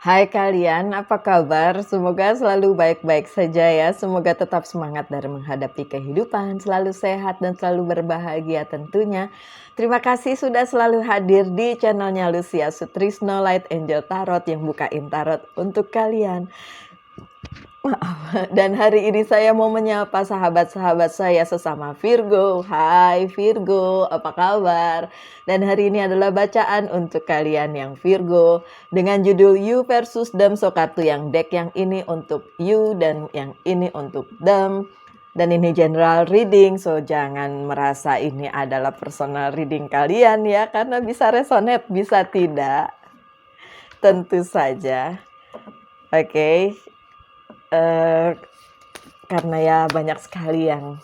Hai kalian, apa kabar? Semoga selalu baik-baik saja ya. Semoga tetap semangat dalam menghadapi kehidupan, selalu sehat dan selalu berbahagia tentunya. Terima kasih sudah selalu hadir di channelnya Lucia Sutrisno Light Angel Tarot yang bukain tarot untuk kalian. Maaf, dan hari ini saya mau menyapa sahabat-sahabat saya sesama Virgo. Hai Virgo, apa kabar? Dan hari ini adalah bacaan untuk kalian yang Virgo dengan judul You versus Them. So kartu yang deck yang ini untuk You dan yang ini untuk Them. Dan ini general reading, so jangan merasa ini adalah personal reading kalian ya, karena bisa resonate, bisa tidak. Tentu saja. Oke. Karena ya banyak sekali yang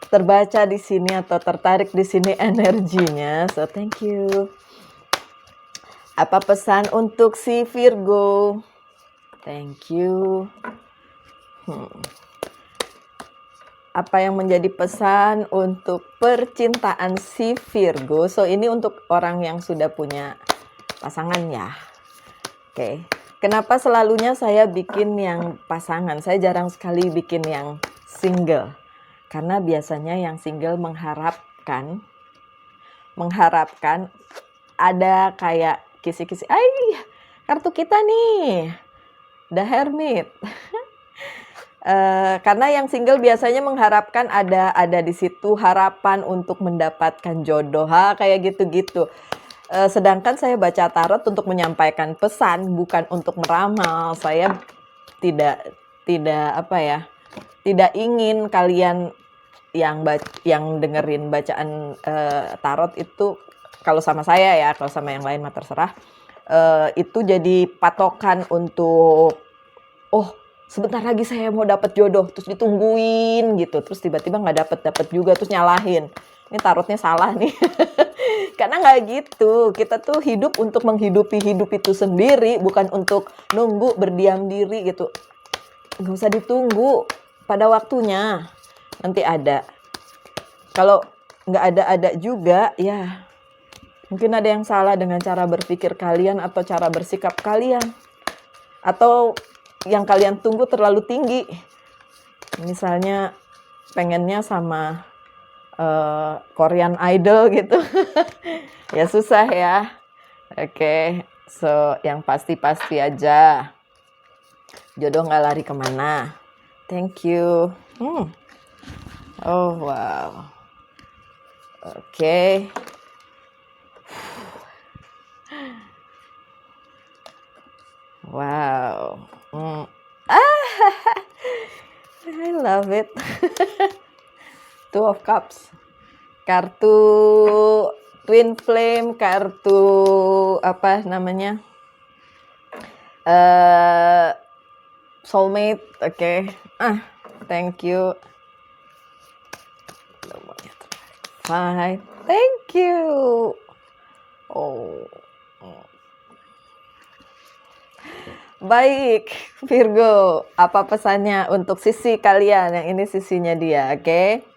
terbaca di sini atau tertarik di sini energinya. So thank you. Apa pesan untuk si Virgo? Thank you. Apa yang menjadi pesan untuk percintaan si Virgo? So ini untuk orang yang sudah punya pasangan ya. Oke. Kenapa selalunya saya bikin yang pasangan? Saya jarang sekali bikin yang single. Karena biasanya yang single mengharapkan ada kayak kisi-kisi, kartu kita nih, The Hermit. Karena yang single biasanya mengharapkan ada di situ harapan untuk mendapatkan jodoh, kayak gitu-gitu. Sedangkan saya baca tarot untuk menyampaikan pesan, bukan untuk meramal. Saya tidak ingin kalian yang dengerin bacaan tarot itu, kalau sama saya ya, kalau sama yang lain mah terserah, itu jadi patokan untuk sebentar lagi saya mau dapat jodoh, terus ditungguin gitu, terus tiba-tiba nggak dapat juga, terus nyalahin. Ini tarotnya salah nih. Karena nggak gitu, kita tuh hidup untuk menghidupi hidup itu sendiri, bukan untuk nunggu berdiam diri gitu. Nggak usah ditunggu, pada waktunya nanti ada. Kalau nggak ada juga, ya mungkin ada yang salah dengan cara berpikir kalian atau cara bersikap kalian. Atau yang kalian tunggu terlalu tinggi. Misalnya pengennya sama Korean Idol gitu. Ya susah ya. Oke, so yang pasti-pasti aja. Jodoh nggak lari kemana. Thank you. Oh wow. Oke. Wow. I love it. Two of Cups. Kartu Twin Flame, kartu apa namanya? Soulmate, oke. Thank you. Fine. Thank you. Baik, Virgo, apa pesannya untuk sisi kalian? Yang ini sisinya dia, oke?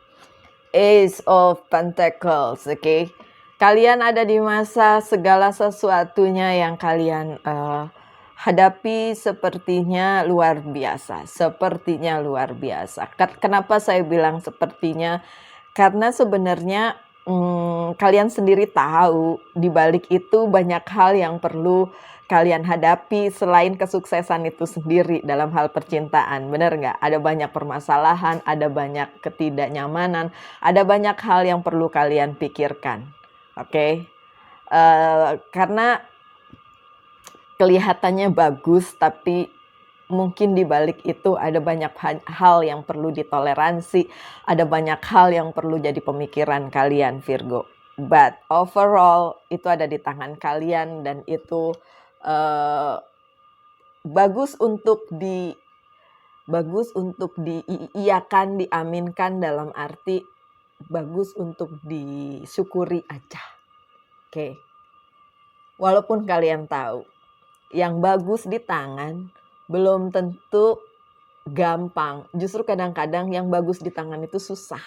Ace of Pentacles, oke? Kalian ada di masa segala sesuatunya yang kalian hadapi sepertinya luar biasa. Sepertinya luar biasa. Kenapa saya bilang sepertinya? Karena sebenarnya kalian sendiri tahu di balik itu banyak hal yang perlu kalian hadapi selain kesuksesan itu sendiri dalam hal percintaan. Benar nggak? Ada banyak permasalahan, ada banyak ketidaknyamanan, ada banyak hal yang perlu kalian pikirkan. Oke? Karena kelihatannya bagus, tapi mungkin di balik itu ada banyak hal yang perlu ditoleransi, ada banyak hal yang perlu jadi pemikiran kalian, Virgo. But overall itu ada di tangan kalian, dan itu bagus untuk diiyakan, diaminkan, dalam arti bagus untuk disyukuri aja. Oke. Walaupun kalian tahu yang bagus di tangan belum tentu gampang. Justru kadang-kadang yang bagus di tangan itu susah.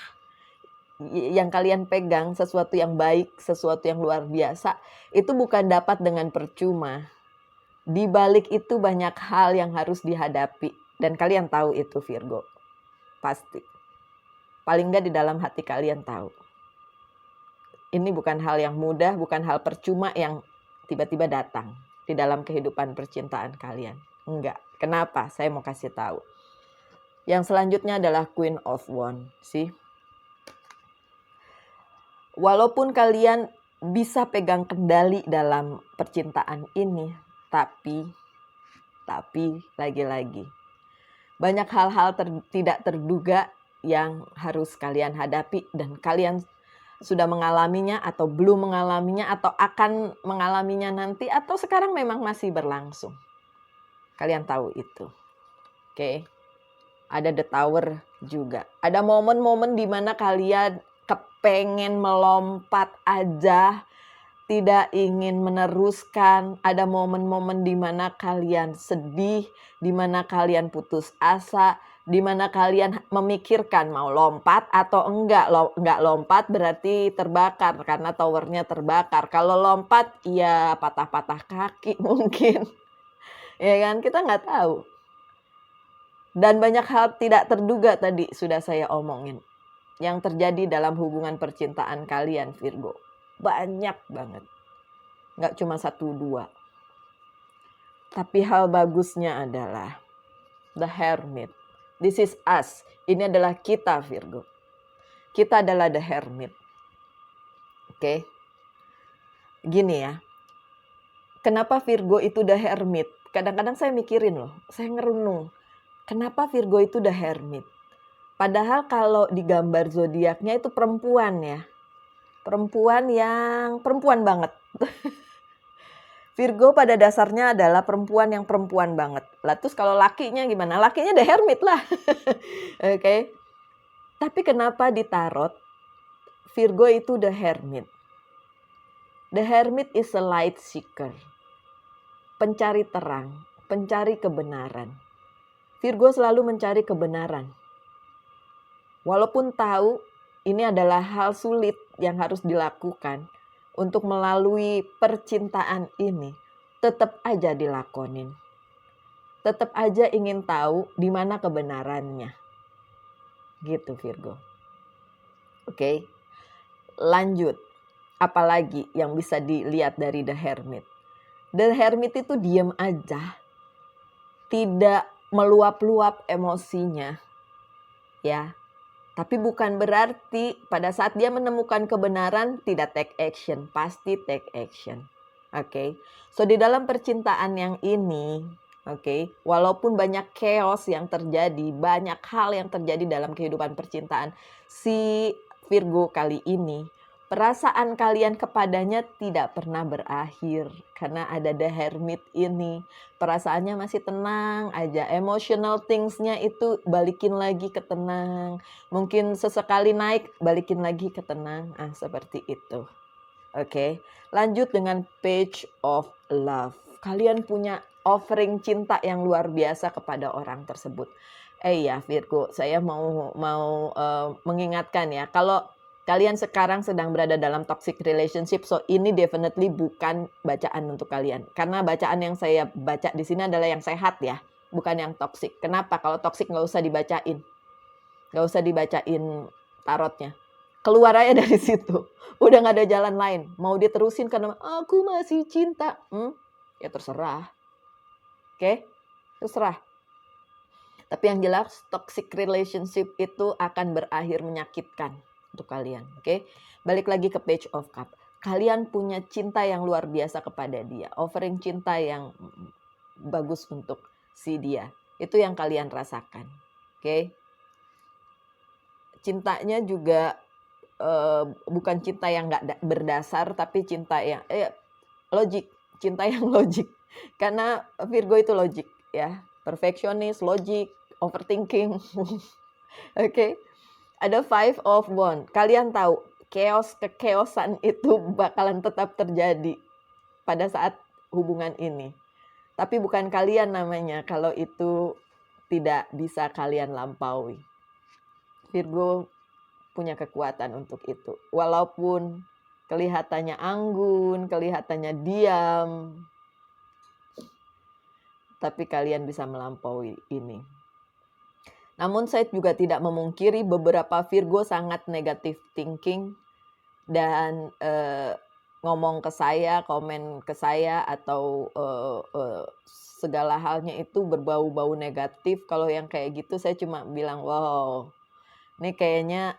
Yang kalian pegang, sesuatu yang baik, sesuatu yang luar biasa, itu bukan dapat dengan percuma. Di balik itu banyak hal yang harus dihadapi. Dan kalian tahu itu Virgo. Pasti. Paling nggak di dalam hati kalian tahu. Ini bukan hal yang mudah, bukan hal percuma yang tiba-tiba datang di dalam kehidupan percintaan kalian. Enggak. Kenapa? Saya mau kasih tahu. Yang selanjutnya adalah Queen of Wands. Sih. Walaupun kalian bisa pegang kendali dalam percintaan ini, tapi lagi-lagi banyak hal-hal tidak terduga yang harus kalian hadapi dan kalian sudah mengalaminya atau belum mengalaminya atau akan mengalaminya nanti atau sekarang memang masih berlangsung. Kalian tahu itu. Oke. Ada The Tower juga. Ada momen-momen di mana kalian kepengen melompat aja, tidak ingin meneruskan. Ada momen-momen di mana kalian sedih, di mana kalian putus asa, di mana kalian memikirkan mau lompat atau enggak. Enggak lompat berarti terbakar karena towernya terbakar. Kalau lompat ya patah-patah kaki mungkin. Ya kan, kita nggak tahu. Dan banyak hal tidak terduga tadi sudah saya omongin. Yang terjadi dalam hubungan percintaan kalian Virgo. Banyak banget. Nggak cuma 1-2. Tapi hal bagusnya adalah The Hermit. This is us. Ini adalah kita Virgo. Kita adalah The Hermit. Oke. Gini ya. Kenapa Virgo itu The Hermit? Kadang-kadang saya mikirin loh. Saya ngerenung. Kenapa Virgo itu The Hermit? Padahal kalau di gambar zodiaknya itu perempuan ya. Perempuan banget. Virgo pada dasarnya adalah perempuan yang perempuan banget. Lah terus kalau lakinya gimana? Lakinya The Hermit lah. Oke. Tapi kenapa di tarot Virgo itu The Hermit? The Hermit is a light seeker. Pencari terang, pencari kebenaran. Virgo selalu mencari kebenaran. Walaupun tahu ini adalah hal sulit yang harus dilakukan untuk melalui percintaan ini, tetap aja dilakonin. Tetap aja ingin tahu di mana kebenarannya. Gitu Virgo. Oke. Lanjut. Apalagi yang bisa dilihat dari The Hermit? The Hermit itu diam aja. Tidak meluap-luap emosinya. Ya. Tapi bukan berarti pada saat dia menemukan kebenaran tidak take action, pasti take action. Oke. So di dalam percintaan yang ini, oke, walaupun banyak chaos yang terjadi, banyak hal yang terjadi dalam kehidupan percintaan si Virgo kali ini, perasaan kalian kepadanya tidak pernah berakhir karena ada The Hermit ini. Perasaannya masih tenang aja. Emotional things-nya itu balikin lagi ke tenang. Mungkin sesekali naik, balikin lagi ke tenang. Seperti itu. Oke. Lanjut dengan Page of Love. Kalian punya offering cinta yang luar biasa kepada orang tersebut. Ya Virgo, saya mau mengingatkan ya. Kalau kalian sekarang sedang berada dalam toxic relationship, so ini definitely bukan bacaan untuk kalian. Karena bacaan yang saya baca di sini adalah yang sehat ya, bukan yang toxic. Kenapa? Kalau toxic nggak usah dibacain. Nggak usah dibacain tarotnya. Keluar aja dari situ. Udah nggak ada jalan lain. Mau diterusin karena aku masih cinta. Ya terserah. Oke? Terserah. Tapi yang jelas toxic relationship itu akan berakhir menyakitkan untuk kalian, oke? Balik lagi ke Page of Cup. Kalian punya cinta yang luar biasa kepada dia, offering cinta yang bagus untuk si dia. Itu yang kalian rasakan, oke? Cintanya juga bukan cinta yang nggak berdasar, tapi cinta yang logik, cinta yang logik. Karena Virgo itu logik, ya, perfeksionis, logik, overthinking, oke? Ada Five of Wands. Kalian tahu, kekeosan itu bakalan tetap terjadi pada saat hubungan ini. Tapi bukan kalian namanya kalau itu tidak bisa kalian lampaui. Virgo punya kekuatan untuk itu. Walaupun kelihatannya anggun, kelihatannya diam. tapi kalian bisa melampaui ini. Namun saya juga tidak memungkiri beberapa Virgo sangat negative thinking dan ngomong ke saya, komen ke saya, atau segala halnya itu berbau-bau negatif. Kalau yang kayak gitu saya cuma bilang, wow, ini kayaknya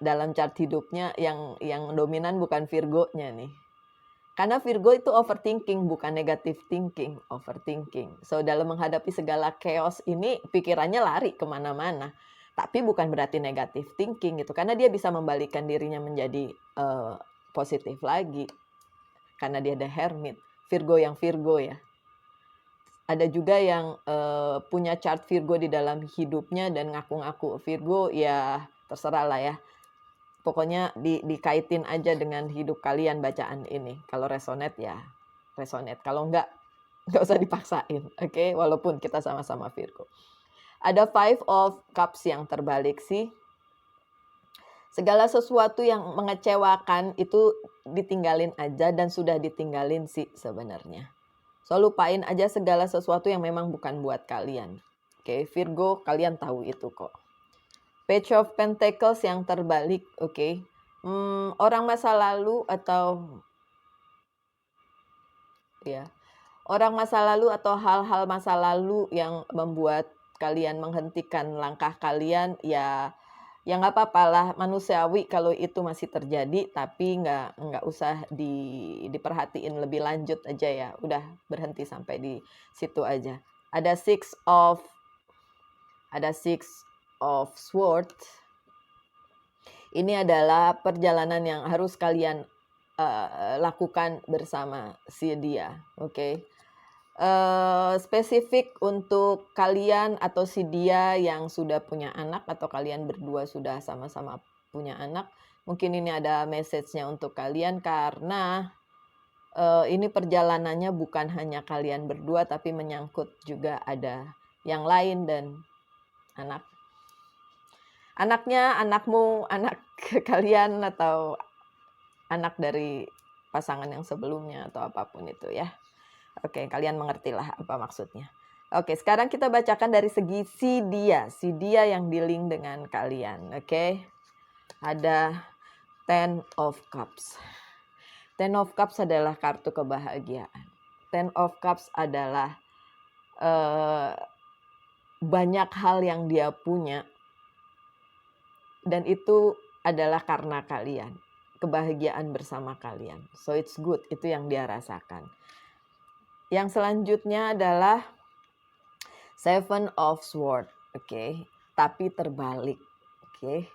dalam chart hidupnya yang dominan bukan Virgo-nya nih. Karena Virgo itu overthinking, bukan negative thinking, overthinking. So dalam menghadapi segala chaos ini pikirannya lari kemana-mana. Tapi bukan berarti negative thinking gitu, karena dia bisa membalikkan dirinya menjadi positif lagi. Karena dia ada hermit, Virgo yang Virgo ya. Ada juga yang punya chart Virgo di dalam hidupnya dan ngaku-ngaku Virgo, ya terserah lah ya. Pokoknya dikaitin aja dengan hidup kalian bacaan ini. Kalau resonate ya resonate. Kalau enggak usah dipaksain. Oke? Walaupun kita sama-sama Virgo. Ada Five of Cups yang terbalik sih. Segala sesuatu yang mengecewakan itu ditinggalin aja dan sudah ditinggalin sih sebenarnya. So lupain aja segala sesuatu yang memang bukan buat kalian. Oke, Virgo, kalian tahu itu kok. Page of Pentacles yang terbalik, oke. Orang masa lalu atau ya, orang masa lalu atau hal-hal masa lalu yang membuat kalian menghentikan langkah kalian, ya nggak apa-apa lah, manusiawi kalau itu masih terjadi, tapi nggak usah diperhatiin lebih lanjut aja ya. Udah berhenti sampai di situ aja. Ada Six of Swords. Ini adalah perjalanan yang harus kalian lakukan bersama si dia, oke? Spesifik untuk kalian atau si dia yang sudah punya anak, atau kalian berdua sudah sama-sama punya anak, mungkin ini ada message-nya untuk kalian, karena ini perjalanannya bukan hanya kalian berdua, tapi menyangkut juga ada yang lain dan anaknya, anakmu, anak kalian, atau anak dari pasangan yang sebelumnya, atau apapun itu ya. Oke, kalian mengertilah apa maksudnya. Oke, sekarang kita bacakan dari segi si dia yang dealing dengan kalian. Oke, ada Ten of Cups. Ten of Cups adalah kartu kebahagiaan. Ten of Cups adalah banyak hal yang dia punya, dan itu adalah karena kalian, kebahagiaan bersama kalian. So it's good, itu yang dia rasakan. Yang selanjutnya adalah Seven of Swords, oke, tapi terbalik, oke.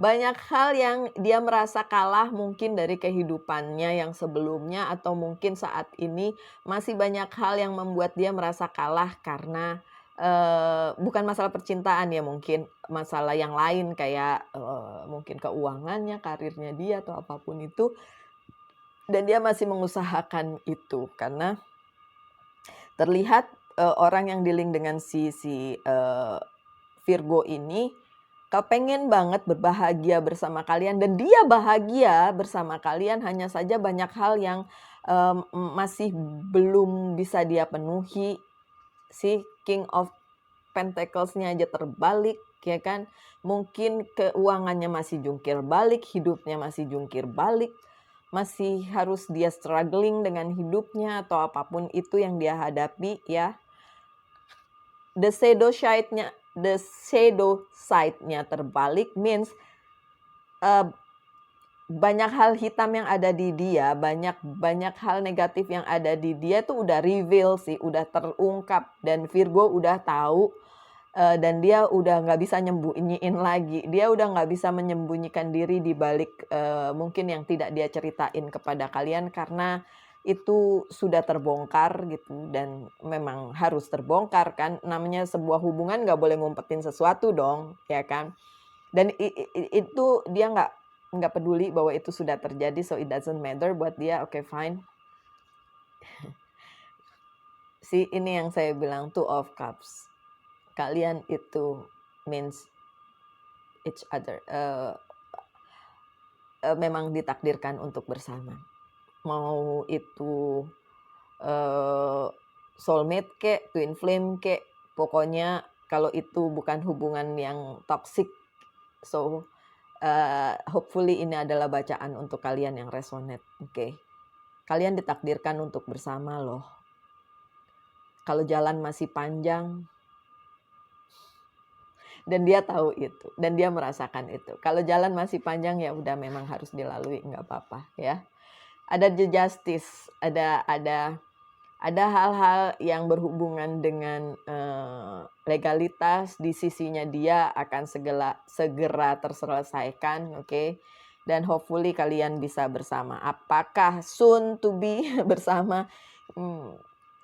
Banyak hal yang dia merasa kalah mungkin dari kehidupannya yang sebelumnya, atau mungkin saat ini masih banyak hal yang membuat dia merasa kalah karena bukan masalah percintaan ya, mungkin masalah yang lain kayak mungkin keuangannya, karirnya dia, atau apapun itu. Dan dia masih mengusahakan itu karena terlihat orang yang dealing dengan si Virgo ini kepengen banget berbahagia bersama kalian, dan dia bahagia bersama kalian, hanya saja banyak hal yang masih belum bisa dia penuhi. Si King of Pentacles-nya aja terbalik, ya kan? Mungkin keuangannya masih jungkir balik, hidupnya masih jungkir balik, masih harus dia struggling dengan hidupnya atau apapun itu yang dia hadapi ya. The shadow side-nya terbalik means banyak hal hitam yang ada di dia, banyak hal negatif yang ada di dia tuh udah reveal sih, udah terungkap, dan Virgo udah tahu, dan dia udah nggak bisa nyembunyiin lagi, dia udah nggak bisa menyembunyikan diri di balik mungkin yang tidak dia ceritain kepada kalian, karena itu sudah terbongkar gitu, dan memang harus terbongkar kan, namanya sebuah hubungan nggak boleh ngumpetin sesuatu dong, ya kan? Dan itu dia nggak peduli bahwa itu sudah terjadi, so it doesn't matter buat dia. Oke, fine. Ini yang saya bilang, Two of Cups. Kalian itu means each other. Memang ditakdirkan untuk bersama. Mau itu soulmate kek, twin flame kek, pokoknya kalau itu bukan hubungan yang toxic. So hopefully ini adalah bacaan untuk kalian yang resonate. Oke. Kalian ditakdirkan untuk bersama loh. Kalau jalan masih panjang, dan dia tahu itu, dan dia merasakan itu. Kalau jalan masih panjang ya udah memang harus dilalui, nggak apa-apa ya. Ada the justice, ada hal-hal yang berhubungan dengan legalitas di sisinya, dia akan segera terselesaikan, oke? Dan hopefully kalian bisa bersama. Apakah soon to be bersama?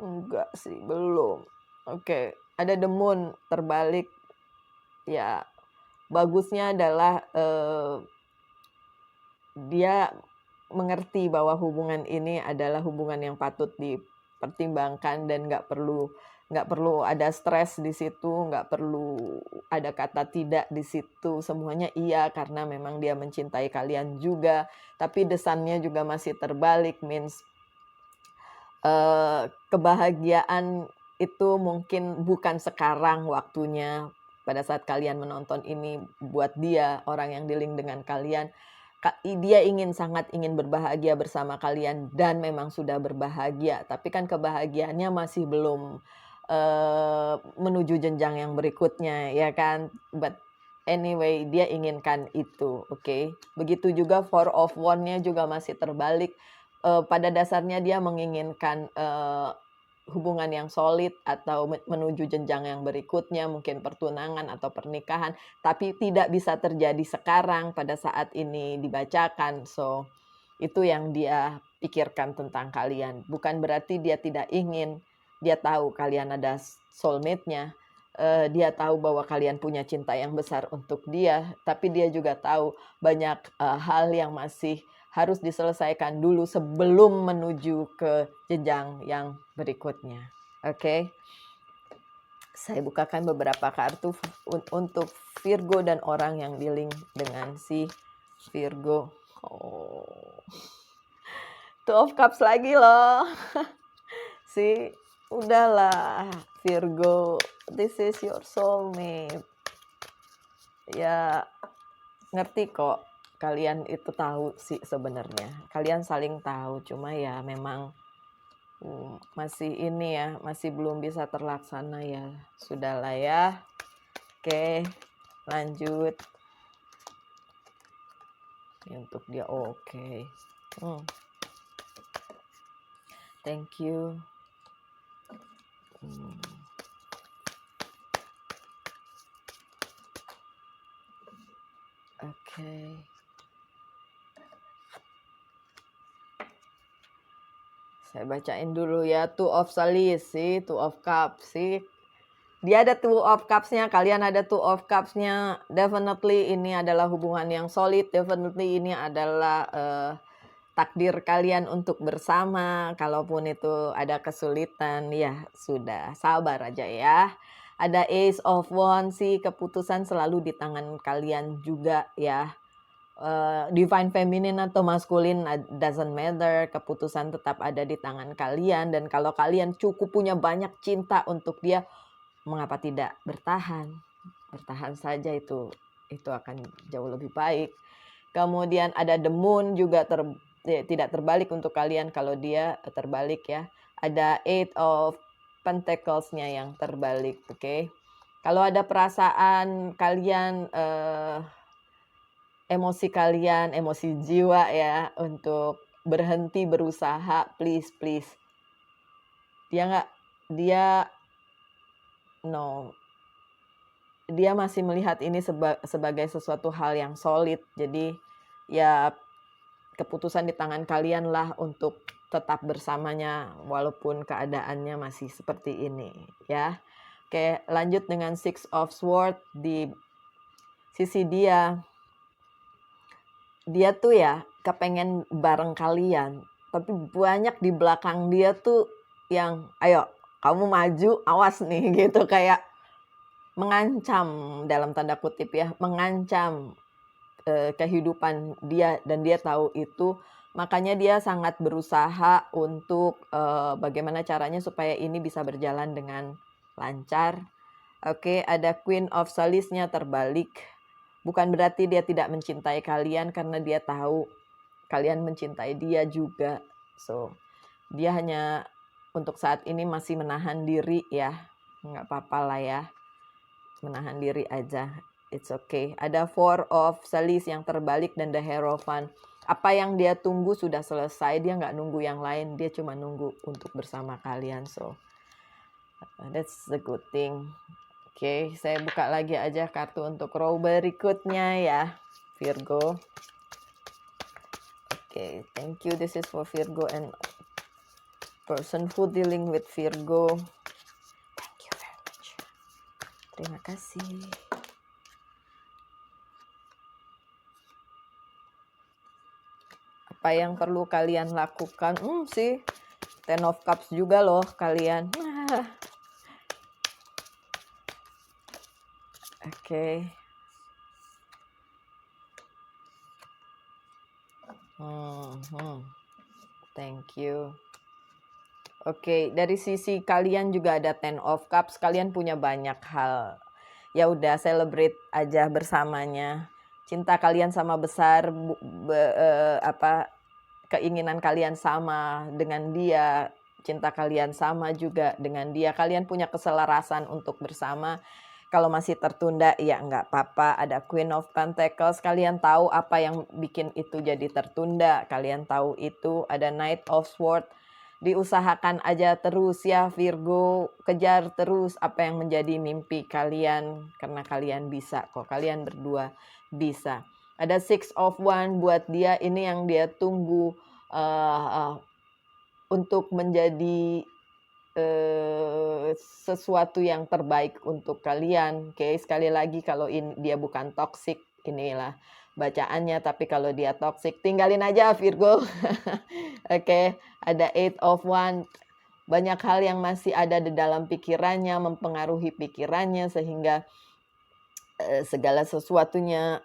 Enggak sih, belum. Oke, ada the moon terbalik. Ya, bagusnya adalah dia mengerti bahwa hubungan ini adalah hubungan yang patut dipertimbangkan dan nggak perlu ada stres di situ, nggak perlu ada kata tidak di situ, semuanya iya karena memang dia mencintai kalian juga. Tapi desannya juga masih terbalik, means kebahagiaan itu mungkin bukan sekarang waktunya pada saat kalian menonton ini buat dia, orang yang dealing dengan kalian. Dia sangat ingin berbahagia bersama kalian dan memang sudah berbahagia, tapi kan kebahagiaannya masih belum menuju jenjang yang berikutnya, ya kan? But anyway, dia inginkan itu, oke? Begitu juga Four of Wands-nya juga masih terbalik. Pada dasarnya dia menginginkan hubungan yang solid atau menuju jenjang yang berikutnya, mungkin pertunangan atau pernikahan, tapi tidak bisa terjadi sekarang pada saat ini dibacakan. So, itu yang dia pikirkan tentang kalian. Bukan berarti dia tidak ingin, dia tahu kalian ada soulmate-nya, dia tahu bahwa kalian punya cinta yang besar untuk dia, tapi dia juga tahu banyak hal yang masih harus diselesaikan dulu sebelum menuju ke jenjang yang berikutnya. Oke. Saya bukakan beberapa kartu untuk Virgo dan orang yang dealing dengan si Virgo. Oh. Two of Cups lagi loh. Udahlah Virgo, this is your soulmate. Ya, ngerti kok. Kalian itu tahu sih sebenarnya. Kalian saling tahu, cuma ya memang masih ini ya, masih belum bisa terlaksana ya. Sudahlah ya. Oke, lanjut. Ini untuk dia oke. Thank you. Oke. Saya bacain dulu ya, Two of Salice, Two of Cups, dia ada Two of Cups-nya, kalian ada Two of Cups-nya. Definitely ini adalah hubungan yang solid, definitely ini adalah takdir kalian untuk bersama. Kalaupun itu ada kesulitan, ya sudah, sabar aja ya. Ada Ace of Wands, keputusan selalu di tangan kalian juga ya. Divine feminine atau maskulin doesn't matter, keputusan tetap ada di tangan kalian. Dan kalau kalian cukup punya banyak cinta untuk dia, mengapa tidak bertahan saja, itu akan jauh lebih baik. Kemudian ada the moon juga tidak terbalik untuk kalian, kalau dia terbalik ya. Ada Eight of Pentacles-nya yang terbalik, oke. Kalau ada perasaan kalian emosi jiwa ya untuk berhenti berusaha, please. Dia masih melihat ini sebagai sesuatu hal yang solid. Jadi ya keputusan di tangan kalian lah untuk tetap bersamanya walaupun keadaannya masih seperti ini ya. Oke, lanjut dengan Six of Swords di sisi dia. Dia tuh ya kepengen bareng kalian, tapi banyak di belakang dia tuh yang ayo kamu maju, awas nih gitu, kayak mengancam dalam tanda kutip ya, mengancam kehidupan dia, dan dia tahu itu Makanya dia sangat berusaha untuk bagaimana caranya supaya ini bisa berjalan dengan lancar. Oke, ada Queen of Salisnya terbalik. Bukan berarti dia tidak mencintai kalian karena dia tahu kalian mencintai dia juga. So, dia hanya untuk saat ini masih menahan diri ya. Nggak apa-apa lah ya. Menahan diri aja. It's okay. Ada Four of Salis yang terbalik dan the Hierophant. Apa yang dia tunggu sudah selesai. Dia nggak nunggu yang lain. Dia cuma nunggu untuk bersama kalian. So, that's the good thing. Oke, saya buka lagi aja kartu untuk row berikutnya ya, Virgo. Oke, thank you. This is for Virgo and person who dealing with Virgo. Thank you very much. Terima kasih. Apa yang perlu kalian lakukan? Sih, Ten of Cups juga loh kalian. Oke. Thank you. Oke, dari sisi kalian juga ada Ten of Cups. Kalian punya banyak hal. Ya udah, celebrate aja bersamanya. Cinta kalian sama besar, keinginan kalian sama dengan dia. Cinta kalian sama juga dengan dia. Kalian punya keselarasan untuk bersama. Kalau masih tertunda, ya nggak apa-apa. Ada Queen of Pentacles. Kalian tahu apa yang bikin itu jadi tertunda. Kalian tahu itu. Ada Knight of Swords. Diusahakan aja terus ya Virgo. Kejar terus apa yang menjadi mimpi kalian. Karena kalian bisa kok. Kalian berdua bisa. Ada Six of Wands buat dia. Ini yang dia tunggu untuk menjadi sesuatu yang terbaik untuk kalian. Oke, sekali lagi kalau dia bukan toxic, inilah bacaannya. Tapi kalau dia toxic, tinggalin aja Virgo. Oke, ada Eight of Wands. Banyak hal yang masih ada di dalam pikirannya, mempengaruhi pikirannya sehingga segala sesuatunya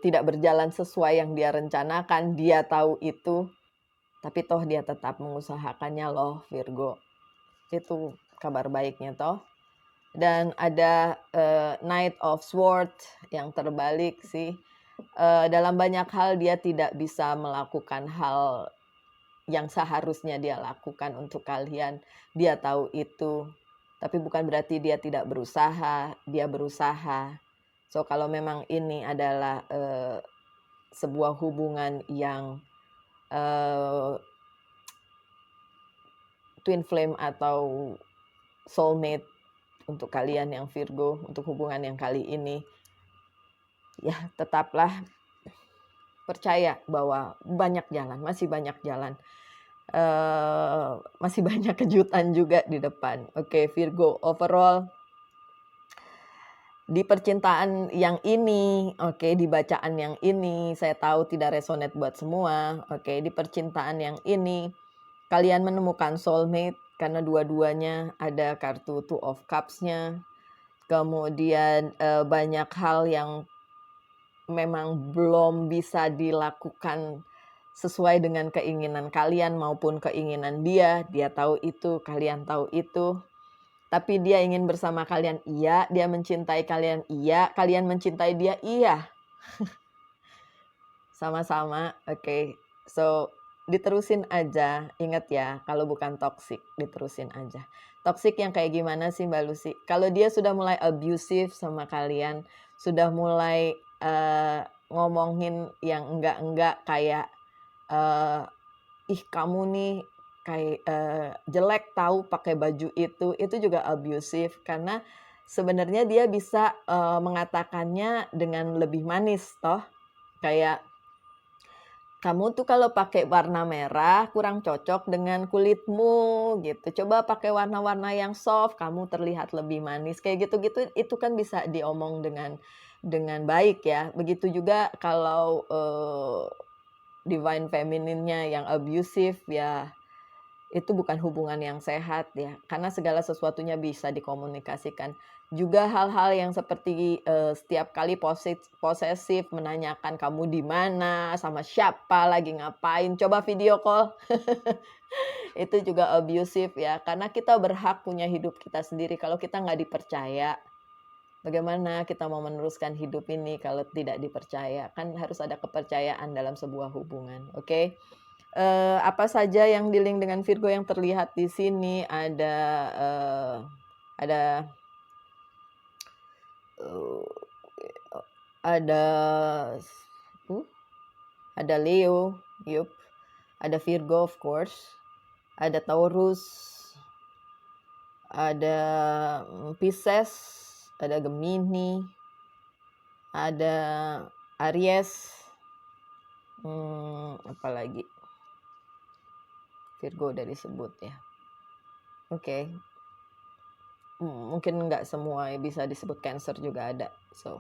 tidak berjalan sesuai yang dia rencanakan. Dia tahu itu, tapi toh dia tetap mengusahakannya loh Virgo. Itu kabar baiknya toh. Dan ada Knight of Swords yang terbalik sih. Dalam banyak hal dia tidak bisa melakukan hal yang seharusnya dia lakukan untuk kalian. Dia tahu itu. Tapi bukan berarti dia tidak berusaha. Dia berusaha. So kalau memang ini adalah sebuah hubungan yang twin flame atau soulmate untuk kalian yang Virgo, untuk hubungan yang kali ini, ya tetaplah percaya bahwa banyak jalan, masih banyak jalan, masih banyak kejutan juga di depan. Oke, Virgo, overall di percintaan yang ini, oke, di bacaan yang ini, saya tahu tidak resonate buat semua. Oke, di percintaan yang ini, kalian menemukan soulmate karena dua-duanya ada kartu Two of Cups-nya. Kemudian banyak hal yang memang belum bisa dilakukan sesuai dengan keinginan kalian maupun keinginan dia. Dia tahu itu, kalian tahu itu. Tapi dia ingin bersama kalian, iya. Dia mencintai kalian, iya. Kalian mencintai dia, iya. Sama-sama, oke. So, diterusin aja. Ingat ya, kalau bukan toxic, diterusin aja. Toxic yang kayak gimana sih Mbak Lucy? Kalau dia sudah mulai abusive sama kalian, sudah mulai ngomongin yang enggak-enggak kayak, ih kamu nih kayak jelek tahu pakai baju itu juga abusive. Karena sebenarnya dia bisa mengatakannya dengan lebih manis toh. Kayak, kamu tuh kalau pakai warna merah kurang cocok dengan kulitmu gitu. Coba pakai warna-warna yang soft, kamu terlihat lebih manis. Kayak gitu-gitu itu kan bisa diomong dengan baik ya. Begitu juga kalau divine feminine-nya yang abusive ya. itu bukan hubungan yang sehat ya, karena segala sesuatunya bisa dikomunikasikan. Juga hal-hal yang seperti setiap kali posesif menanyakan kamu di mana, sama siapa, lagi ngapain, coba video call. Itu juga abusive ya, karena kita berhak punya hidup kita sendiri. Kalau kita nggak dipercaya, bagaimana kita mau meneruskan hidup ini kalau tidak dipercaya? Kan harus ada kepercayaan dalam sebuah hubungan, oke? Apa saja yang di-link dengan Virgo yang terlihat di sini? Ada ada ada ada Leo, yup. Ada Virgo of course. Ada Taurus. Ada Pisces, ada Gemini, ada Aries. Apa lagi? Virgo udah disebut ya. Oke. Mungkin nggak semua bisa disebut Cancer juga ada. So,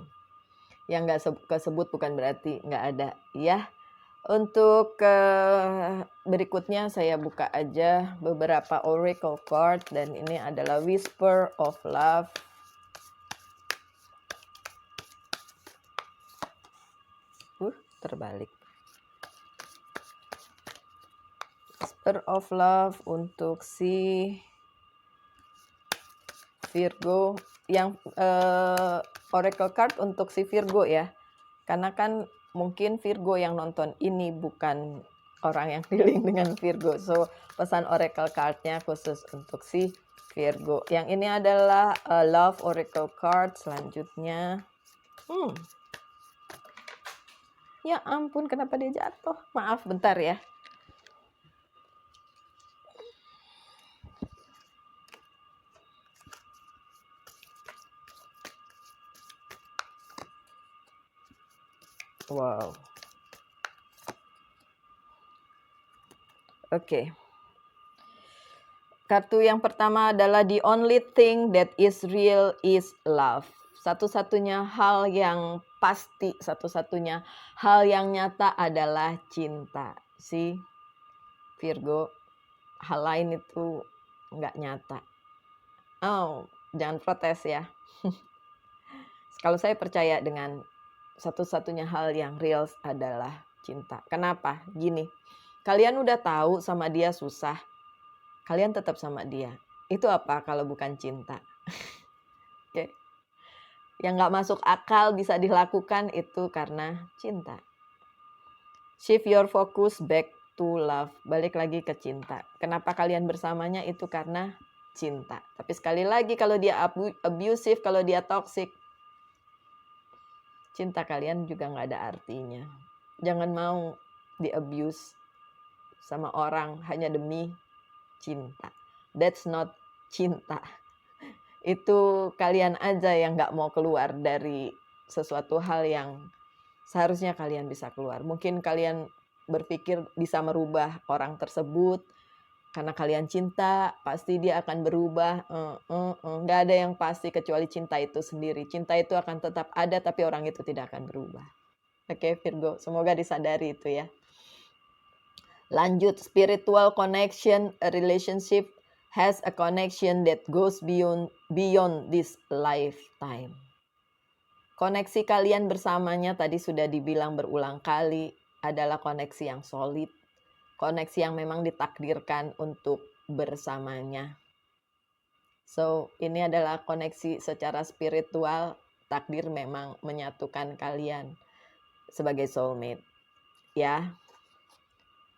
yang nggak kesebut bukan berarti nggak ada ya. Untuk berikutnya saya buka aja beberapa oracle card dan ini adalah Whisper of Love. Terbalik. Whisper of Love untuk si Virgo, yang oracle card untuk si Virgo ya. Karena kan mungkin Virgo yang nonton ini bukan orang yang dealing dengan Virgo. So, pesan oracle card-nya khusus untuk si Virgo. Yang ini adalah Love Oracle Card. Selanjutnya. Ya ampun, kenapa dia jatuh? Maaf, bentar ya. Wow. Oke. Kartu yang pertama adalah the only thing that is real is love. Satu-satunya hal yang pasti, satu-satunya hal yang nyata adalah cinta. Si Virgo, hal lain itu nggak nyata. Oh, jangan protes ya. Kalau saya percaya dengan satu-satunya hal yang real adalah cinta. Kenapa? Gini, kalian udah tahu sama dia susah, kalian tetap sama dia. Itu apa kalau bukan cinta? Oke. Yang nggak masuk akal bisa dilakukan itu karena cinta. Shift your focus back to love. Balik lagi ke cinta. Kenapa kalian bersamanya itu karena cinta. Tapi sekali lagi kalau dia abusive, kalau dia toxic, cinta kalian juga nggak ada artinya. Jangan mau di-abuse sama orang hanya demi cinta. That's not cinta. Itu kalian aja yang nggak mau keluar dari sesuatu hal yang seharusnya kalian bisa keluar. Mungkin kalian berpikir bisa merubah orang tersebut karena kalian cinta, pasti dia akan berubah. Nggak ada yang pasti kecuali cinta itu sendiri. Cinta itu akan tetap ada tapi orang itu tidak akan berubah. Oke, Virgo, semoga disadari itu ya. Lanjut, spiritual connection, a relationship has a connection that goes beyond this lifetime. Koneksi kalian bersamanya tadi sudah dibilang berulang kali adalah koneksi yang solid. Koneksi yang memang ditakdirkan untuk bersamanya. So, ini adalah koneksi secara spiritual, takdir memang menyatukan kalian sebagai soulmate. Ya,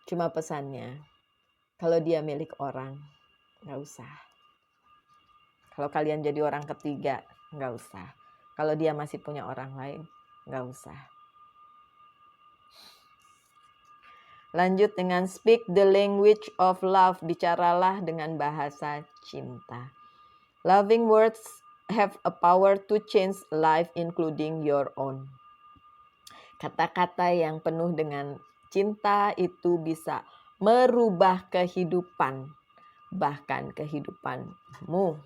cuma pesannya, kalau dia milik orang, nggak usah. Kalau kalian jadi orang ketiga, nggak usah. Kalau dia masih punya orang lain, nggak usah. Lanjut dengan speak the language of love. Bicaralah dengan bahasa cinta. Loving words have a power to change life including your own. Kata-kata yang penuh dengan cinta itu bisa merubah kehidupan, bahkan kehidupanmu.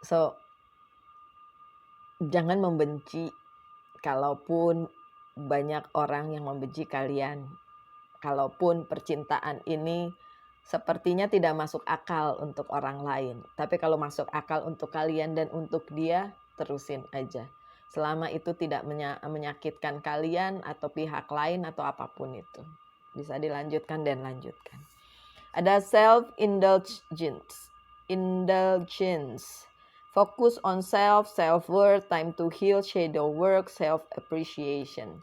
So, jangan membenci, kalaupun banyak orang yang membenci kalian. kalaupun percintaan ini sepertinya tidak masuk akal untuk orang lain. Tapi kalau masuk akal untuk kalian dan untuk dia, terusin aja. Selama itu tidak menyakitkan kalian atau pihak lain atau apapun itu. Bisa dilanjutkan dan lanjutkan. Ada self-indulgence. Focus on self, self-worth, time to heal, shadow work, self-appreciation.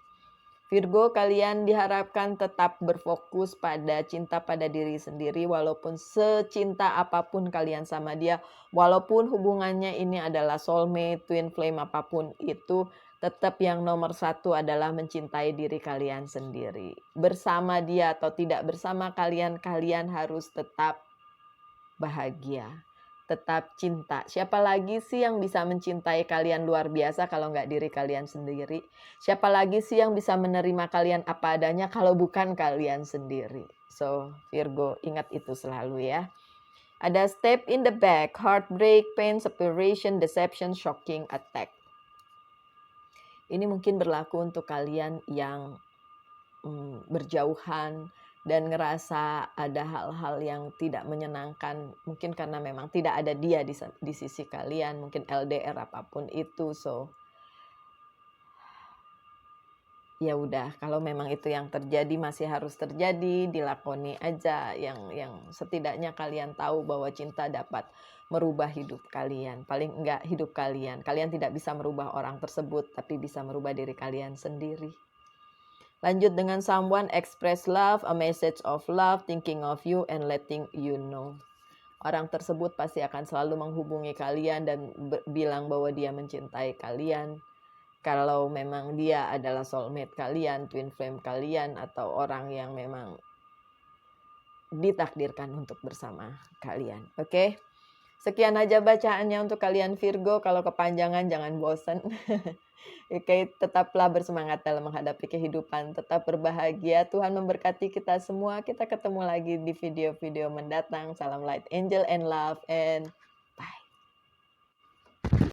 Virgo, kalian diharapkan tetap berfokus pada cinta pada diri sendiri walaupun secinta apapun kalian sama dia, walaupun hubungannya ini adalah soulmate, twin flame apapun itu, tetap yang nomor satu adalah mencintai diri kalian sendiri. Bersama dia atau tidak bersama kalian, kalian harus tetap bahagia, tetap cinta. Siapa lagi sih yang bisa mencintai kalian luar biasa kalau nggak diri kalian sendiri? Siapa lagi sih yang bisa menerima kalian apa adanya kalau bukan kalian sendiri? So, Virgo, ingat itu selalu ya. Ada step in the back, heartbreak, pain, separation, deception, shocking, attack. Ini mungkin berlaku untuk kalian yang berjauhan dan ngerasa ada hal-hal yang tidak menyenangkan, mungkin karena memang tidak ada dia di sisi kalian, mungkin LDR apapun itu. So ya udah, kalau memang itu yang terjadi masih harus terjadi, dilakoni aja yang setidaknya kalian tahu bahwa cinta dapat merubah hidup kalian. Paling enggak hidup kalian. Kalian tidak bisa merubah orang tersebut, tapi bisa merubah diri kalian sendiri. Lanjut dengan someone express love, a message of love, thinking of you and letting you know. Orang tersebut pasti akan selalu menghubungi kalian dan bilang bahwa dia mencintai kalian. Kalau memang dia adalah soulmate kalian, twin flame kalian, atau orang yang memang ditakdirkan untuk bersama kalian. Oke? Sekian aja bacaannya untuk kalian Virgo. Kalau kepanjangan jangan bosan. Oke, tetaplah bersemangat dalam menghadapi kehidupan. Tetap berbahagia. Tuhan memberkati kita semua. Kita ketemu lagi di video-video mendatang. Salam light, angel, and love. And